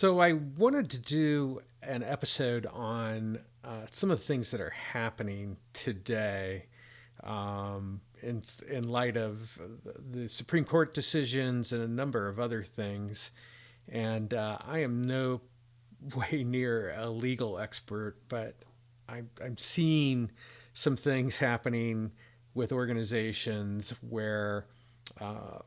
So I wanted to do an episode on some of the things that are happening today in light of the Supreme Court decisions and a number of other things. And I am no way near a legal expert, but I'm seeing some things happening with organizations where uh,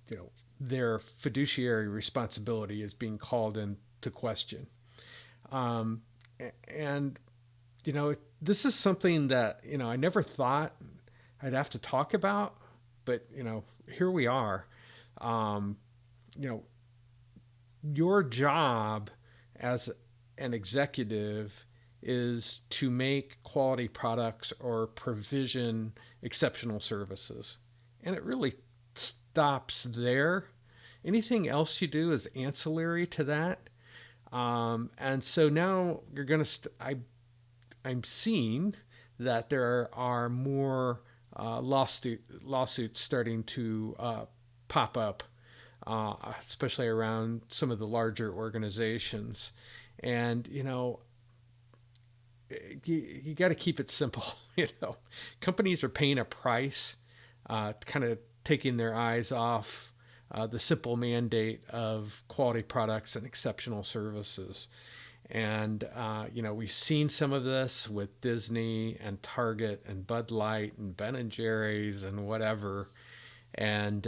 you know their fiduciary responsibility is being called into question. Um, and this is something that I never thought I'd have to talk about, but here we are. Um, you know, your job as an executive is to make quality products or provision exceptional services. And it really stops there. Anything else you do is ancillary to that. And so now you're going to, I'm seeing that there are more lawsuits starting to pop up, especially around some of the larger organizations. And, you got to keep it simple. Companies are paying a price, kind of taking their eyes off the simple mandate of quality products and exceptional services. And, we've seen some of this with Disney and Target and Bud Light and Ben and Jerry's and whatever. And,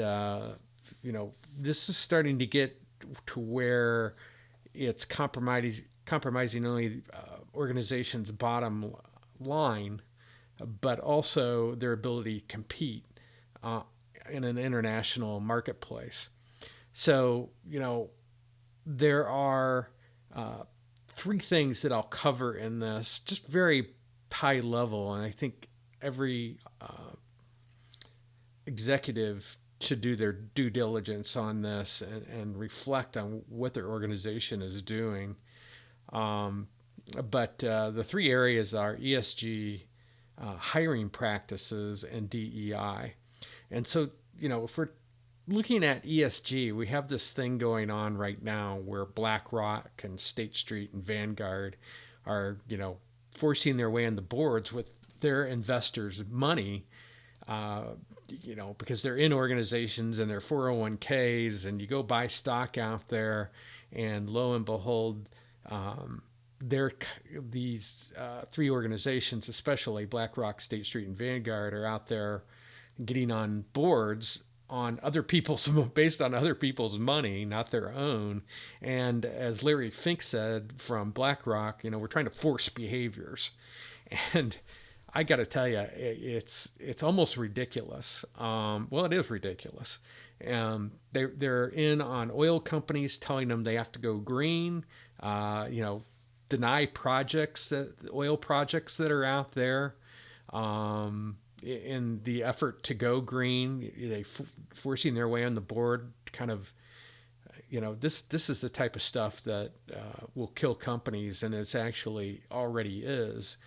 this is starting to get to where it's compromising only organizations' bottom line, but also their ability to compete uh, in an international marketplace. So, there are uh, three things that I'll cover in this, just very high level. And I think every executive should do their due diligence on this and reflect on what their organization is doing. Um, but the three areas are ESG, hiring practices, and DEI. And so, if we're looking at ESG, we have this thing going on right now where BlackRock and State Street and Vanguard are, forcing their way on the boards with their investors' money, uh, because they're in organizations and they're 401ks, and you go buy stock out there, and lo and behold, um, they're, these three organizations, especially BlackRock, State Street, and Vanguard, are out there getting on boards on other people's based on other people's money, not their own. And as Larry Fink said from BlackRock, we're trying to force behaviors, and I got to tell you, it's almost ridiculous. Well, it is ridiculous. They're in on oil companies telling them they have to go green. Deny projects that oil projects that are out there. In the effort to go green, they forcing their way on the board. Kind of, this is the type of stuff that will kill companies, and it's actually already is,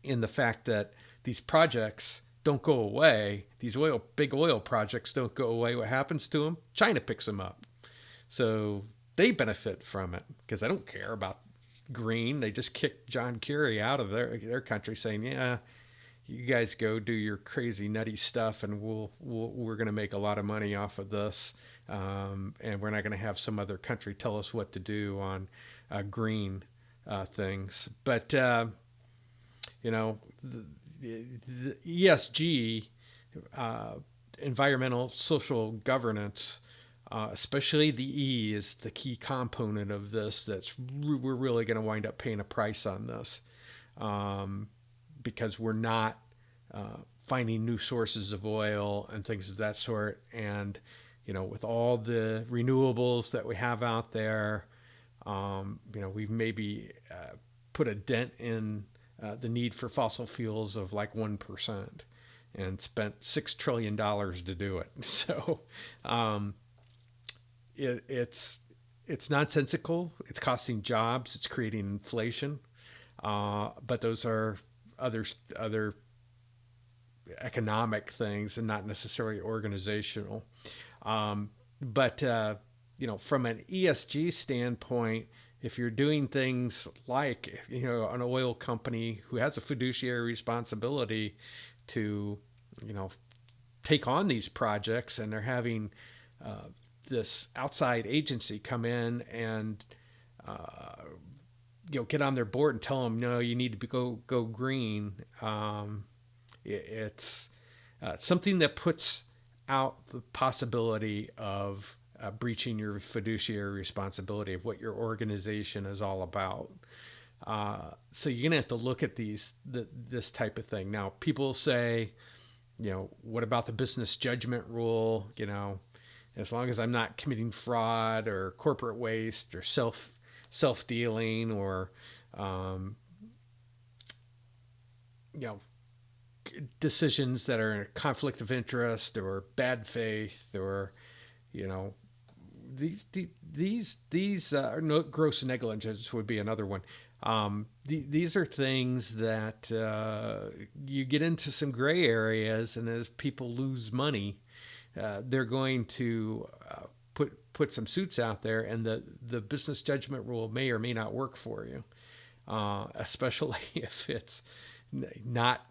in the fact that these projects don't go away. These big oil projects don't go away. What happens to them? China picks them up. So they benefit from it because I don't care about green. They just kicked John Kerry out of their country, saying, "Yeah, you guys go do your crazy nutty stuff, and we're going to make a lot of money off of this, and we're not going to have some other country tell us what to do on green things." But the ESG, uh, environmental social governance, especially the E, is the key component of this. We're really going to wind up paying a price on this, because we're not finding new sources of oil and things of that sort. And with all the renewables that we have out there, we've maybe put a dent in the need for fossil fuels of like 1%, and spent $6 trillion to do it. So um, it's nonsensical. It's costing jobs. It's creating inflation. But those are other economic things and not necessarily organizational. But from an ESG standpoint, if you're doing things like, an oil company who has a fiduciary responsibility to, you know, take on these projects, and they're having uh, this outside agency come in and get on their board and tell them, no, you need to go green. It's something that puts out the possibility of breaching your fiduciary responsibility of what your organization is all about. So you're gonna have to look at this type of thing. Now, people say, what about the business judgment rule? As long as I'm not committing fraud or corporate waste or self dealing or um, you know decisions that are in a conflict of interest or bad faith or you know these no, gross negligence would be another one. These are things that you get into some gray areas, and as people lose money, they're going to put some suits out there, and the business judgment rule may or may not work for you, especially if it's not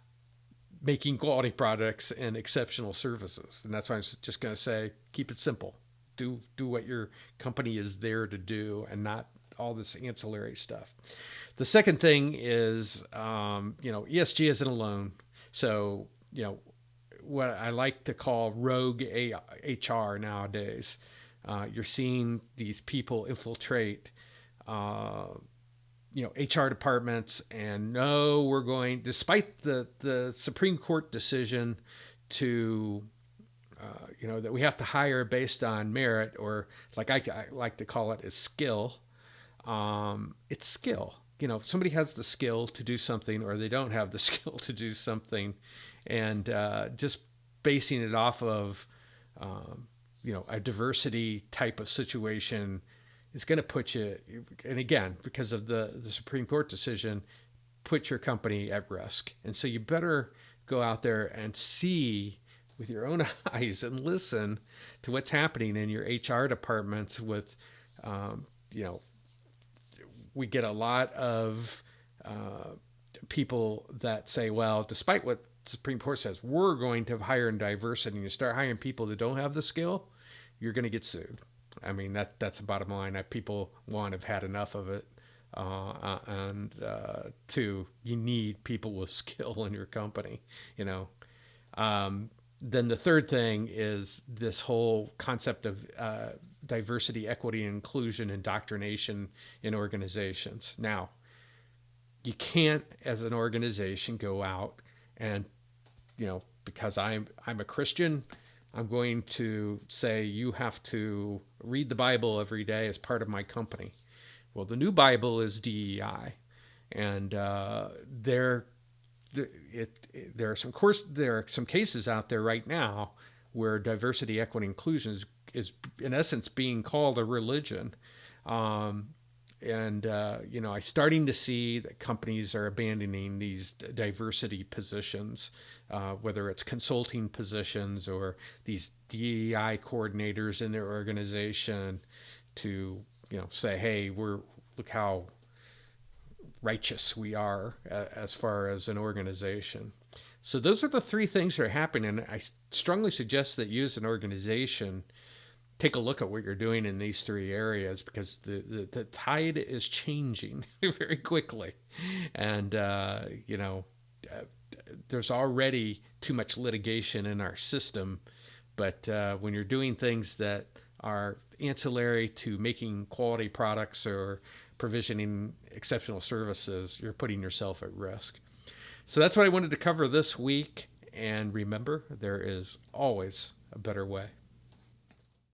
making quality products and exceptional services. And that's why I'm just going to say, keep it simple. Do what your company is there to do, and not all this ancillary stuff. The second thing is, ESG isn't alone. So, what I like to call rogue HR nowadays. You're seeing these people infiltrate, HR departments, and no, we're going, despite the Supreme Court decision to, that we have to hire based on merit, or like I like to call it, is skill. It's skill. If somebody has the skill to do something, or they don't have the skill to do something, and just basing it off of, a diversity type of situation is going to put you, and again, because of the Supreme Court decision, put your company at risk. And so you better go out there and see with your own eyes and listen to what's happening in your HR departments with, we get a lot of people that say, well, despite what the Supreme Court says, we're going to hire in diversity, and you start hiring people that don't have the skill, you're going to get sued. I mean, that's the bottom line. People, one, have had enough of it. And two, you need people with skill in your company, Then the third thing is this whole concept of diversity, equity, and inclusion, indoctrination in organizations. Now, you can't, as an organization, go out and, because I'm a Christian, I'm going to say you have to read the Bible every day as part of my company. Well, the new Bible is DEI, and there are some cases out there right now where diversity, equity, inclusion is in essence being called a religion. I'm starting to see that companies are abandoning these diversity positions, whether it's consulting positions or these DEI coordinators in their organization, to say, hey, look how righteous we are as far as an organization. So those are the three things that are happening. And I strongly suggest that you as an organization take a look at what you're doing in these three areas, because the tide is changing very quickly. And, there's already too much litigation in our system. But when you're doing things that are ancillary to making quality products or provisioning exceptional services, you're putting yourself at risk. So that's what I wanted to cover this week. And remember, there is always a better way.